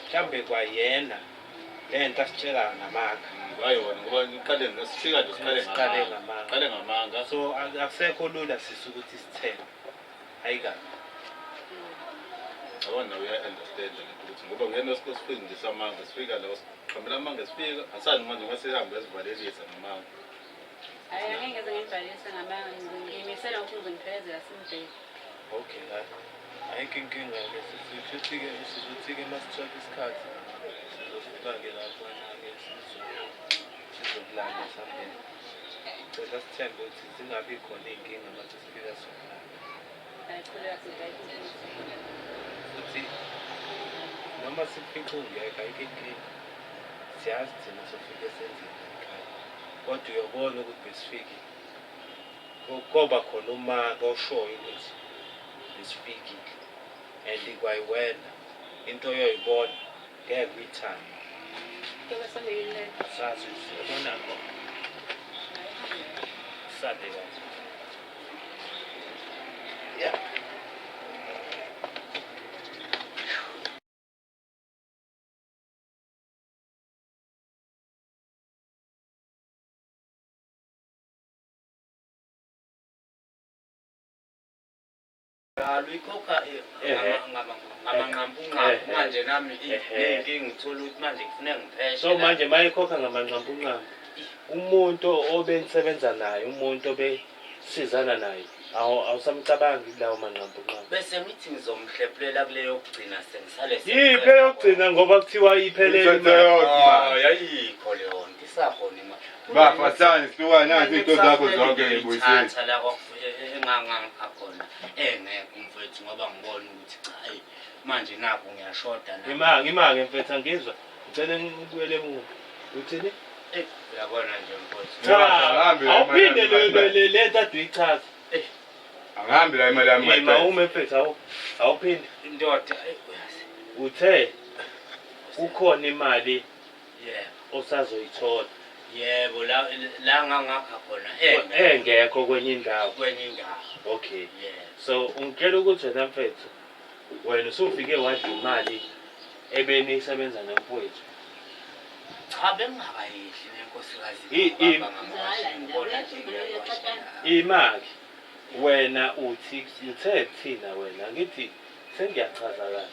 S3: mhlawumbe kwayena lento asitshela ngamanga
S2: ayona ngoba iqale ngesifika nje
S3: siqale ngamanga
S2: qale ngamanga
S3: so akusekho lula sisi ukuthi sithele ayikabi
S2: awona uya-understand ukuthi ngoba ngena sifike nje samanga sifika la siqhambela amanga sifika asani manje ngoba sihambe esivalelisa ngamanga
S4: Hayi angeke ngize ngibhalise ngamanga ngimisela ukuthi ngizongiphelezela simdele.
S3: okay ayikho inkinga ke futhi-ke sizothi-ke masithola isikhathi sizofika-ke lapho-ke sizokulanda sambeni cela sithembe ukuthi zingabi khona iy'nkinga mase sifika sona
S4: Hayi khuleka sidayisa.
S3: futhi noma sifica ungekho ayikho inkinga siyazi thina sofike senzeni ekhaya kodwa uyobona ukuthi besifikile koba khona umaka oshoyo ukuthi besifikile and kwayiwena into oyoyibona ngeke uyithande
S4: Kuyobe sembekile.
S3: sazi siyabona ngo sade kahle yeah
S5: Ikhokha ngamanqampunqampu manje nami inkinga ngithola ukuthi manje kufuneka ngipheshe.
S3: so manje mayikhokha ngamanqampunqampu umuntu obenisebenza naye umuntu obesizana naye awusamcabangi lawo manqampunqampu
S5: Bese ngithi ngizomhlephulela kuleyo kugcina sengisale
S3: yiphe yokugcina ngoba kuthiwa iphelele imali
S5: yayikho leyo nto isakhona imali.
S2: bafahlane sihlukana nazi into zakho zonke ngibuyisile
S5: Thatha la engangangikha khona engekho mfethu ngoba ngibona ukuthi cha hayi manje nakho ngiyashoda na.
S3: ngimake mfethu angizwa ngicela ngibuyele emuva uthini
S5: Uyabona nje mfethu.
S3: cha awuphinde le nto ade uyichaza
S2: angihambi la imali yami
S3: mawume mfethu awuphinde
S5: Indoda
S3: uthe ukhona imali
S5: yebo
S3: osazoyithola
S5: yebo la ngangakha khona
S3: engekho kwenye indawo
S5: kwenye indawo.
S3: okay
S5: Yebo.
S3: so ungitshela ukuthi wena mfethu wena usufike wadla imali ebenisebenza nomfowethu
S5: Cha bengingakayidli nenkosikazi ngibona nje
S3: imali wena uthe kuthina wena ngithi sengiyachaza kahle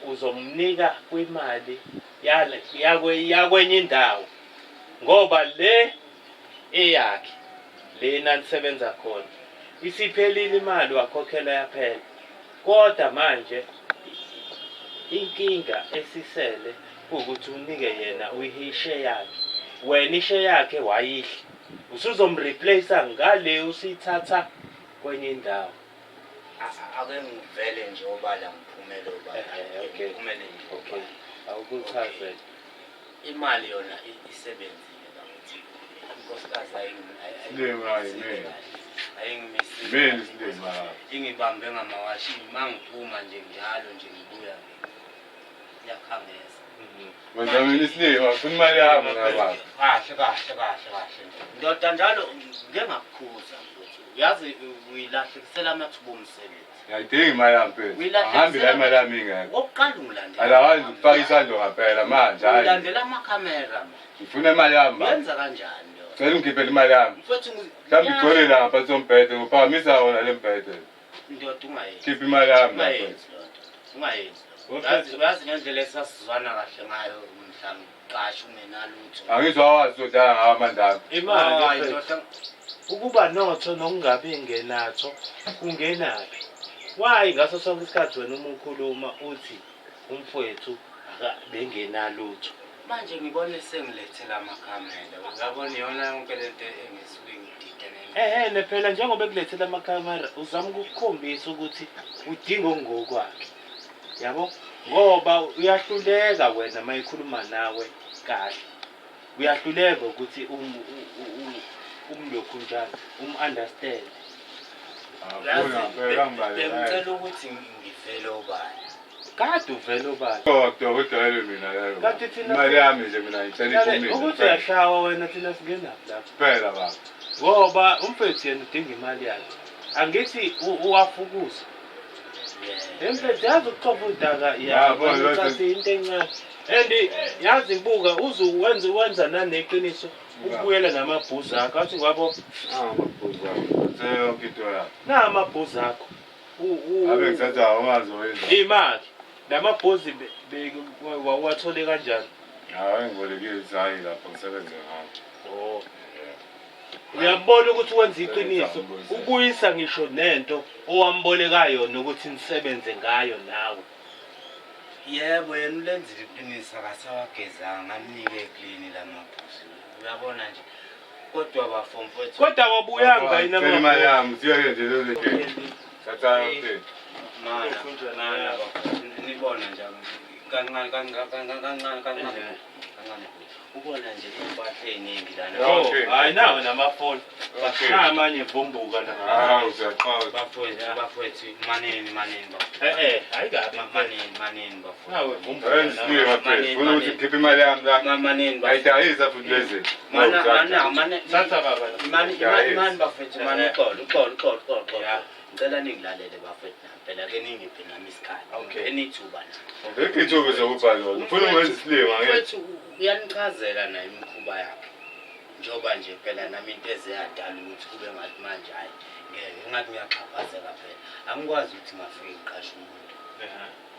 S3: uzomnika kwimali yakwenye indawo ngoba le eyakhe lena nisebenza khona isiphelile imali wakhokhela yaphela kodwa manje inkinga esisele ukuthi unike yena uyihishe yakhe wena ishe yakhe wayidla usuzomreplace ngale usithatha kwenye indawo
S5: ake ngivele nje obala ngiphumele obala.
S3: okay
S5: Ngiphumele nje
S3: okay
S5: obala.
S3: awukuchazela
S5: Imali yona isebenzile bakuthi inkosikazi ayingimisi ingibambe ngamawashi mangiphuma nje njalo nje ngibuya ngiyakhangeza.
S2: wena mina isilima ufuna imali yami ngababa
S5: Kahle ndoda njalo ngeke ngakukhuza mfowethu uyazi uyilahlekisela amathuba omsebenzi.
S2: ngiyayidinga imali yami mfethu angihambi la imali yami ingekho
S5: Wokuqala ungilandela
S2: alawazi ukufaka isandlo ngaphela manje hayi
S5: ulandela amakhamera manje.
S2: ngifuna imali yami
S5: Yenza kanjani lo?
S2: cela ungikhiphele imali yami
S5: Mfowethu
S2: mhlawumbe igcolile ngaphansi kombhede ngiphakamisa wona le mbhede
S5: ndoda ungayenzi.
S2: khipha imali yami
S5: Ungayenzi lo nto. Ungayenzi. Uyazi ngendlela esasizwana kahle ngayo mhla ngiqasha ungenalutho.
S2: angizwa wazi udlala ngawo amandami
S3: imali mfethu ukuba notho nokungabi ngenatho kungenaphi why ngaso sonke isikhathi wena uma ukhuluma uthi umfowethu bengenalutho
S5: manje ngibone sengilethela amakhamera ngabona iyona yonke lento engisuke ngidide
S3: ne phela njengoba ekulethela amakhamera uzama ukukukhombisa ukuthi udinga ongokwakhe yabo ngoba uyahluleka wena mayikhuluma nawe kahle uyahluleka ukuthi umlokhu njalo understand
S5: bengicela ukuthi ngivele obani
S3: kade uvele obani
S2: Udokotela mina leyo.
S3: Kanti thina
S2: Imali yami nje mina ngicela iphumile.
S3: ukuthi uyashawa wena thina singenaphi lapho
S2: Phela baba.
S3: ngoba umfethu yena udinga imali yakhe angithi uwafukuza emfethu yazi ukucofa udaka
S2: Yabo,
S3: yazi into encane and yazi buka wenza naneqiniso ukubuyela namabhuzu akho athi ngwabo
S2: Amaphuzu akho. Yonke into yakho.
S3: na amabhuzu akho
S2: Abe ngithatha ongazowenza.
S3: imali lamabhuzu wathole kanjani
S2: Hayi ngibolekile izayi lapho ngisebenze ngayo.
S3: uyabona ukuthi wenza iqiniso ubuyisa ngisho nento owamboleka yona ukuthi nisebenze ngayo nawe
S5: yebo yena ulenzile iqiniso akasawagezanga ngamnike eklini lamabhuzu uyabona nje kodwa bafom mfowethu
S3: kodwa wabuyanga
S2: Imali yami siyoke nje lelo ke. Thatha yonke.
S5: mana nibona nje kancane ubona nje impahla eziningi lana
S3: hayi nawe namafoni amanye vumbuka
S2: Ah usiyaqala.
S5: bafowethu manini
S3: hayi kabi
S5: manini bafowethu
S3: nawe
S2: Wenziwe maphe. Ufuna ukuthi ngikhiphe imali yami la.
S5: manini
S2: Ayidayisa futhi lezi.
S3: satha baba
S5: mani bafowethu mani uxolo ngicela ningilalele bafowethu phela ke ningiphe nami isikhathi enithuba na
S2: Ngikithuke zokubhala. Ufuna ukwenza isilima ngeke.
S5: mfowethu uyanichazela na imikhuba yakhe njoba nje phela nami into eziyadala ukuthi kube ngathi manje hayi ngeke ngathi ngiyaxhaphazela phela angikwazi ukuthi ngafike ngiqashe umuntu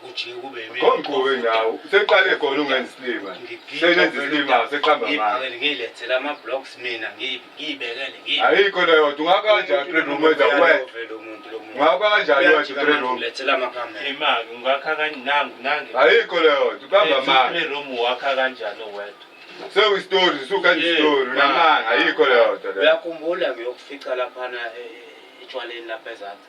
S5: kuthi kube yimi
S2: Kongiqobe ngawo. Seqale khona ungenza isilima. Seyenza isilima seqhamba manje.
S5: ngilethela ama-blocks mina ngiyibekele
S2: Ayikho leyo ungaka kanjani 3 room wenza kwethu.
S5: umuntu lo muntu
S2: Ungaka kanjani wathi 3 room.
S5: ngilethela amakhamera
S3: imali ungakha nangi
S2: Ayikho leyo uqamba manje.
S3: room wakha kanjani wedwa
S2: Sewu story suka nje story namanga ayikho leyo nto leyo.
S5: uyakhumbula ngiyokufica laphana etshwaleni lapha ezansi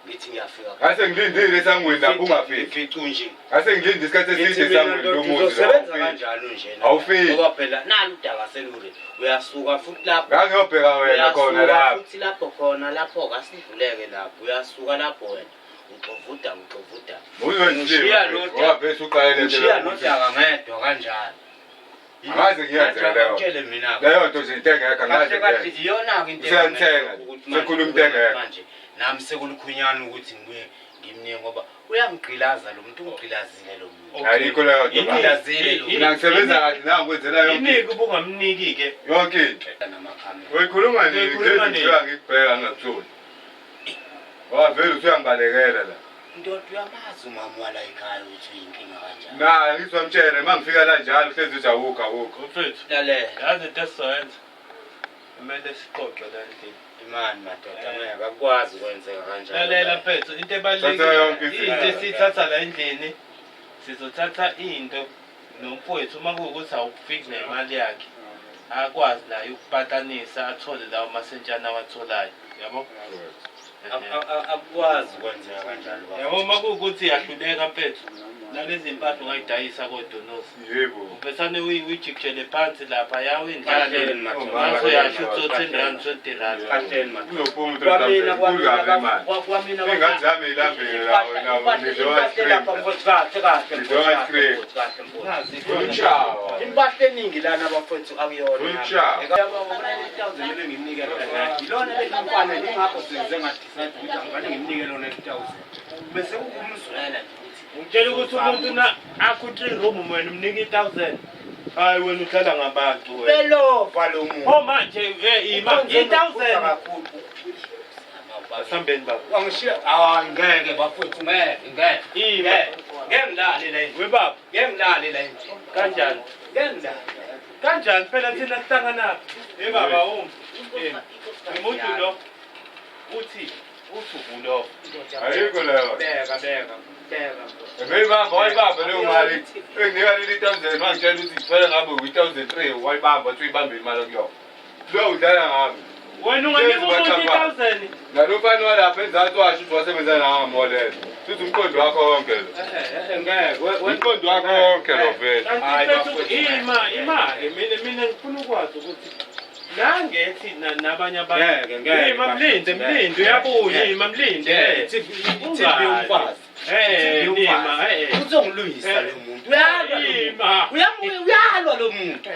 S5: ngithi ngiyafika
S2: Ngase ngilindile esangweni lapho ungafiki.
S5: ngifica nje
S2: Ngase ngilindile isikhathi eside esangweni lomuzi.
S5: uzosebenza kanjalo nje
S2: Awufiki.
S5: ngoba phela nalo udaka selule uyasuka futhi lapho
S2: Ngangiyobheka wena khona
S5: uyasuka
S2: lapho.
S5: futhi lapho khona lapho kasidluleke lapho uyasuka lapho wena uxovuda
S2: Uzwenziwe. Ngoba bese uqalele
S5: ngishiya
S2: leyo.
S5: nodaka ngedwa kanjalo
S2: Angaze ngiyenze leyo.
S5: utshele mina
S2: Leyo nto zintengeka ngaze
S5: kahle
S2: ngiyenze.
S5: iyona-ke into
S2: Usiyangithenga.
S5: ukuthi
S2: Sekhuluma into engekho.
S5: manje nami sekulukhwenyana ukuthi ngibuye ngimnike ngoba uyangigqilaza lo muntu ungigqilazile lo muntu
S2: Ayikho leyo nto.
S5: ungigqilazile lo
S2: Mina ngisebenza kahle nangu kwenzela yonke.
S3: iniki ubungamniki ke
S2: Yonke into.
S5: namakhamera
S2: Uyikhuluma nini?
S3: Uyikhuluma nini?
S2: Ngizwa ngikubheka ngakuthuli. Ngoba vele usuyangibalekela la.
S5: ndoda uyamazi umama wala ekhaya ukuthi uyinkinga kanjani
S2: Na ngizomtshela mangifika la njalo hlezi uthi awukho.
S3: umfethu
S5: lalela
S3: yazi into esizoyenza kumele sixoxe la endlini
S5: imani madoda ngeke akwazi ukwenzeka kanjalo
S3: lalela mfethu into
S2: Thatha yonke
S3: ebalulekile
S2: izinto.
S3: into esiyithatha la endlini sizothatha into nomfowethu uma kuwukuthi awufiki nemali yakhe akwazi naye ukupatanisa athole lawo masentshana awatholayo yabo
S5: akwazi ukwenzeka kanjalo
S3: yabo uma kuwukuthi yahluleka mfethu nalezi mpahla ungayidayisa kodonosi
S2: Yebo.
S3: upesane uyijikishele phansi lapha yawo
S5: Kahleni,
S3: indlala
S5: madoda.
S3: ngaso yasho ukuthi 10 rand 20 rand
S5: kahleni madoda
S2: Uzophuma umuntu
S5: kwamina
S2: ukulapha imali.
S5: kwamina
S2: Ingane zami ilambile la ngizowa screen. Unshawa.
S5: impahla eningi lana abafowethu akuyona
S2: Unshawa.
S5: ilona lelimfana lingakho senze ngadecide ukuthi angifane ngimnike lona 1000 bese ukumzwela nje ukuthi
S3: ngitshela ukuthi umuntu na akho 3 room wena umnika 1000 hayi wena uhlala ngabantu wena
S5: belofa lo muntu
S3: oh manje ima 1000 asambeni baba
S5: wangishiya hayi ngeke bafowethu ngeke
S3: ima
S5: ngengilale la endlini
S3: webaba
S5: ngengilale la endlini
S3: kanjani
S5: ngengilale
S3: kanjani phela thina sihlangana baba umuntu lo uthi usuku lo
S2: Ayikho leyo.
S5: beka
S2: Ebeyibamba wayibamba leyo mali. Enginika leli 1000 mangitshela ukuthi kufanele ngabe u1003 wayibamba wathi uyibambe imali kuyo. Lo udlala ngami.
S1: Wena unganika umuntu 1000.
S2: Nalofani walapha enzathu washo ukuthi wasebenza nangamolelo. Sithi umqondo wakho wonke lo.
S1: Ngeke.
S2: Umqondo wakho wonke lo vele.
S1: Imali mina ngifuna ukwazi ukuthi nangethi nabanye abantu. Mlinde uyabuya Mlinde.
S5: Ithembe umfazi.
S1: Nima
S5: uzongilungisa lo muntu uyalwa lo muntu